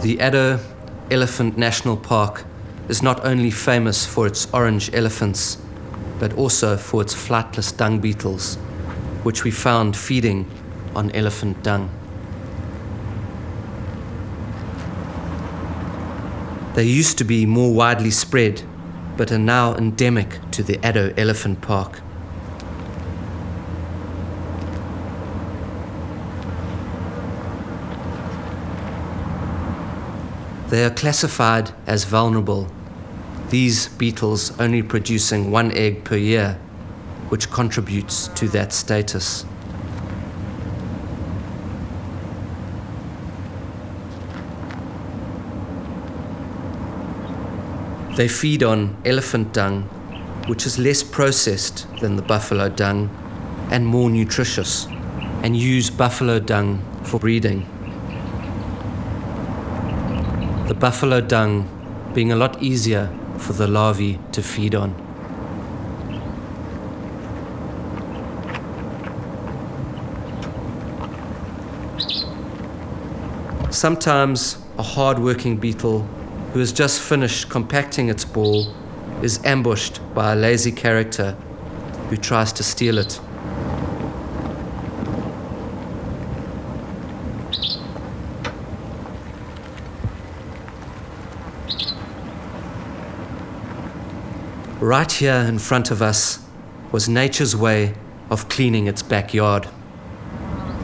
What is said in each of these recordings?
The Addo Elephant National Park is not only famous for its orange elephants, but also for its flightless dung beetles, which we found feeding on elephant dung. They used to be more widely spread, but are now endemic to the Addo Elephant Park. They are classified as vulnerable, these beetles only producing 1 egg per year, which contributes to that status. They feed on elephant dung, which is less processed than the buffalo dung and more nutritious, and use buffalo dung for breeding. The buffalo dung being a lot easier for the larvae to feed on. Sometimes a hard-working beetle who has just finished compacting its ball is ambushed by a lazy character who tries to steal it. Right here in front of us was nature's way of cleaning its backyard.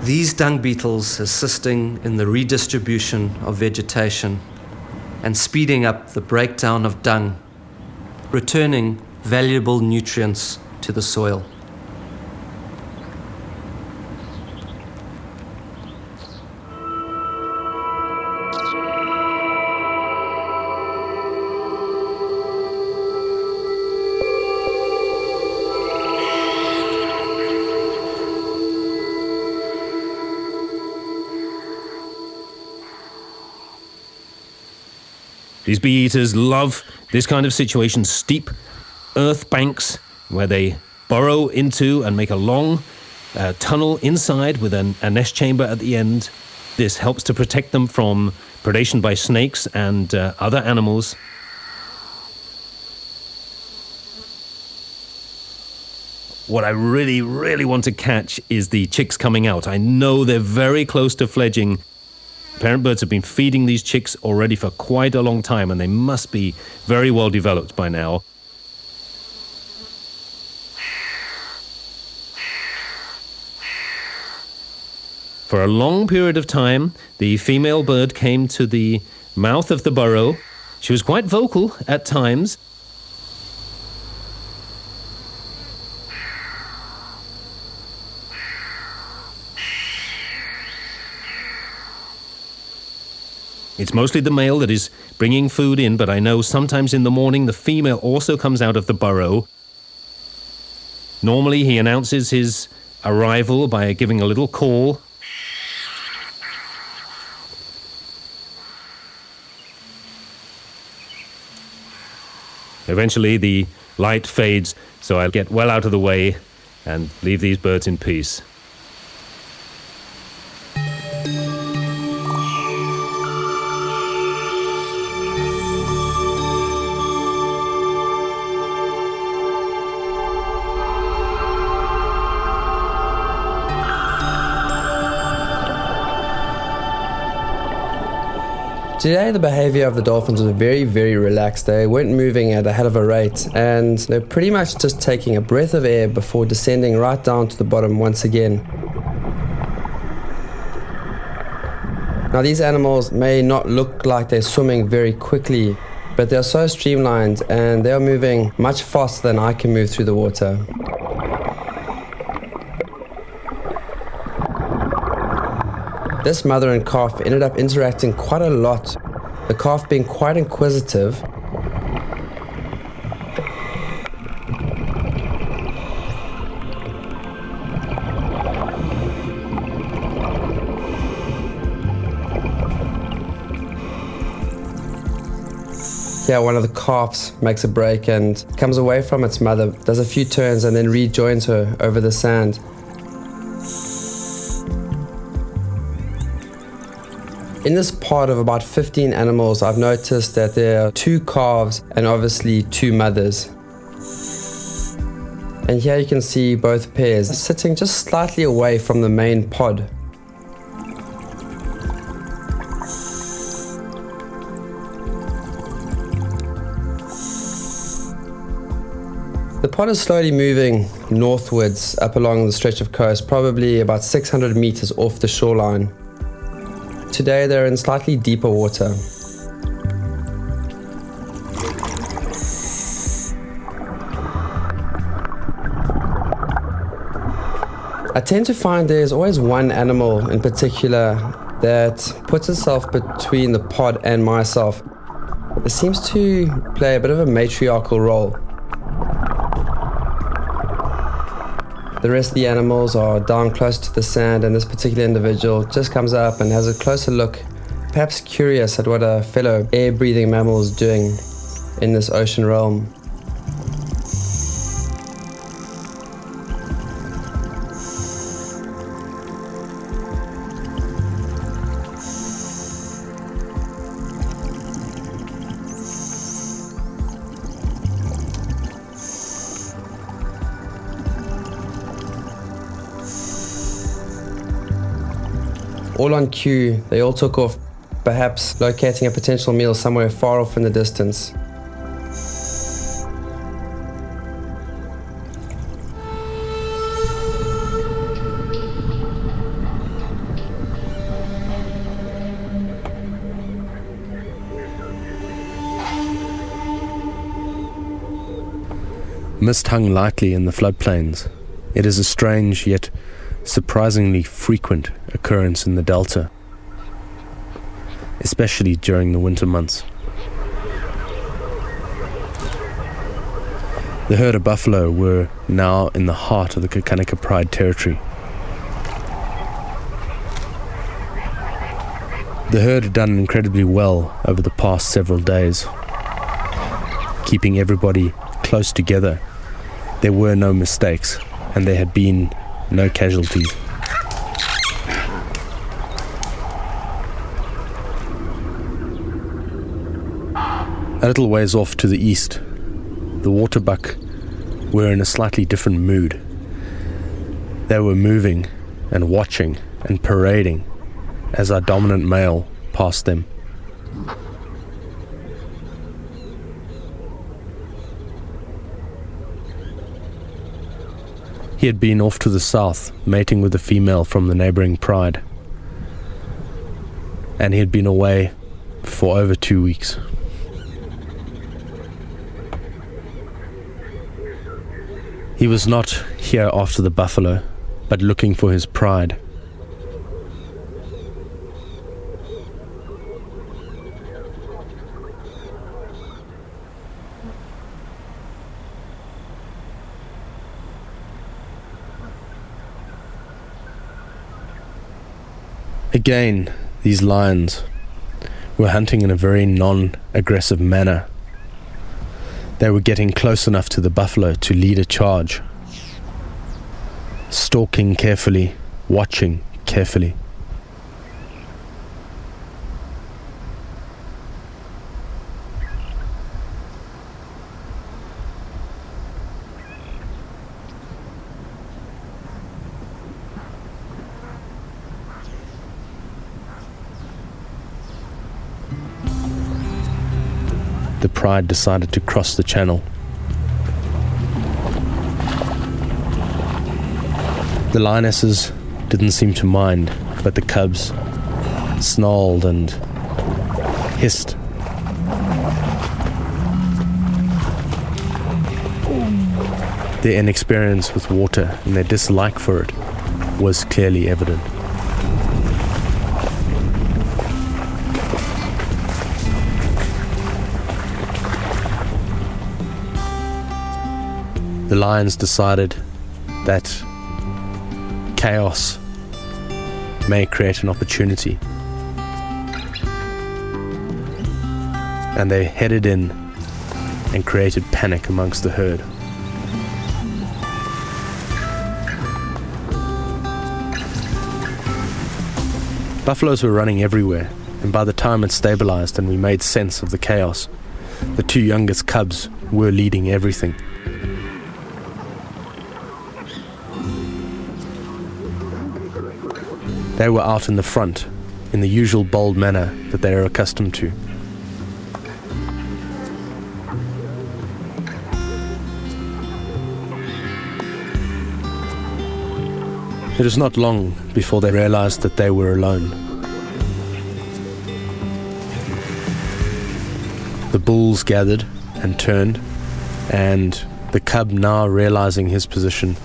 These dung beetles assisting in the redistribution of vegetation and speeding up the breakdown of dung, returning valuable nutrients to the soil. These bee eaters love this kind of situation, steep earth banks where they burrow into and make a long tunnel inside with a nest chamber at the end. This helps to protect them from predation by snakes and other animals. What I really, really want to catch is the chicks coming out. I know they're very close to fledging. Parent birds have been feeding these chicks already for quite a long time, and they must be very well developed by now. For a long period of time, the female bird came to the mouth of the burrow. She was quite vocal at times. It's mostly the male that is bringing food in, but I know sometimes in the morning the female also comes out of the burrow. Normally he announces his arrival by giving a little call. Eventually the light fades, so I'll get well out of the way and leave these birds in peace. Today the behavior of the dolphins was very, very relaxed. They weren't moving at a hell of a rate, and they're pretty much just taking a breath of air before descending right down to the bottom once again. Now these animals may not look like they're swimming very quickly, but they're so streamlined and they're moving much faster than I can move through the water. This mother and calf ended up interacting quite a lot, the calf being quite inquisitive. Here, one of the calves makes a break and comes away from its mother, does a few turns and then rejoins her over the sand. In this pod of about 15 animals, I've noticed that there are 2 calves and obviously 2 mothers. And here you can see both pairs sitting just slightly away from the main pod. The pod is slowly moving northwards up along the stretch of coast, probably about 600 meters off the shoreline. Today they're in slightly deeper water. I tend to find there's always one animal in particular that puts itself between the pod and myself. It seems to play a bit of a matriarchal role. The rest of the animals are down close to the sand, and this particular individual just comes up and has a closer look, perhaps curious at what a fellow air-breathing mammal is doing in this ocean realm. All on cue, they all took off, perhaps locating a potential meal somewhere far off in the distance. Mist hung lightly in the floodplains. It is a strange yet surprisingly frequent occurrence in the delta, especially during the winter months. The herd of buffalo were now in the heart of the Kakanika Pride territory. The herd had done incredibly well over the past several days, keeping everybody close together. There were no mistakes, and there had been no casualties. A little ways off to the east, the waterbuck were in a slightly different mood. They were moving and watching and parading as our dominant male passed them. He had been off to the south, mating with a female from the neighboring pride. And he had been away for over 2 weeks. He was not here after the buffalo, but looking for his pride. Again, these lions were hunting in a very non-aggressive manner. They were getting close enough to the buffalo to lead a charge, stalking carefully, watching carefully. The pride decided to cross the channel. The lionesses didn't seem to mind, but the cubs snarled and hissed. Their inexperience with water and their dislike for it was clearly evident. The lions decided that chaos may create an opportunity, and they headed in and created panic amongst the herd. Buffaloes were running everywhere, and by the time it stabilized and we made sense of the chaos, the two youngest cubs were leading everything. They were out in the front, in the usual bold manner that they are accustomed to. It was not long before they realized that they were alone. The bulls gathered and turned, and the cub, now realizing his position,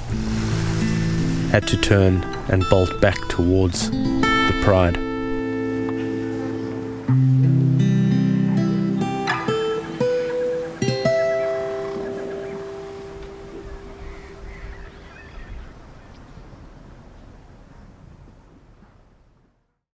had to turn and bolt back towards the pride.